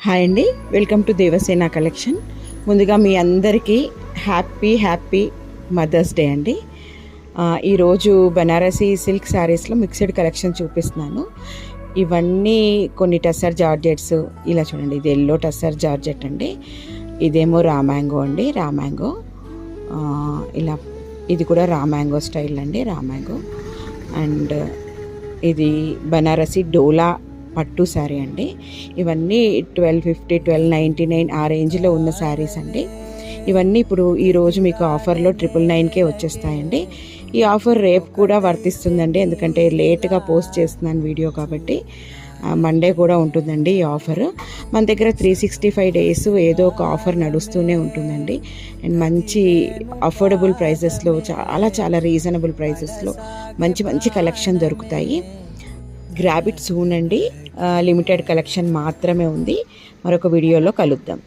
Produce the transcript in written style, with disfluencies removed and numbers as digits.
Hi అండి, welcome to Devasena collection. ముందుగా మీ అందరికీ హ్యాపీ మదర్స్ డే అండి. ఈరోజు బనారసీ సిల్క్ శారీస్లో మిక్స్డ్ కలెక్షన్ చూపిస్తున్నాను. ఇవన్నీ కొన్ని టస్సర్ జార్జెట్స్. ఇలా చూడండి, ఇది ఎల్లో టస్సర్ జార్జెట్ అండి. ఇదేమో రామ్యాంగో అండి, రామ్యాంగో. ఇలా ఇది కూడా రామ్యాంగో స్టైల్ అండి, రామ్యాంగో. అండ్ ఇది బనారసీ డోలా పట్టు శారీ అండి. ఇవన్నీ 1250, 1299 ఆ రేంజ్లో ఉన్న శారీస్ అండి. ఇవన్నీ ఇప్పుడు ఈరోజు మీకు ఆఫర్లో 999కే వచ్చేస్తాయండి. ఈ ఆఫర్ రేపు కూడా వర్తిస్తుందండి, ఎందుకంటే లేట్గా పోస్ట్ చేస్తున్నాను వీడియో కాబట్టి. మండే కూడా ఉంటుందండి ఈ ఆఫర్. మన దగ్గర 365 డేస్ ఏదో ఒక ఆఫర్ నడుస్తూనే ఉంటుందండి. అండ్ మంచి అఫోర్డబుల్ ప్రైజెస్లో, చాలా రీజనబుల్ ప్రైజెస్లో మంచి కలెక్షన్ దొరుకుతాయి. గ్రాబ్ ఇట్ సూన్ అండి. లిమిటెడ్ కలెక్షన్ మాత్రమే ఉంది. మరొక వీడియోలో కలుద్దాం.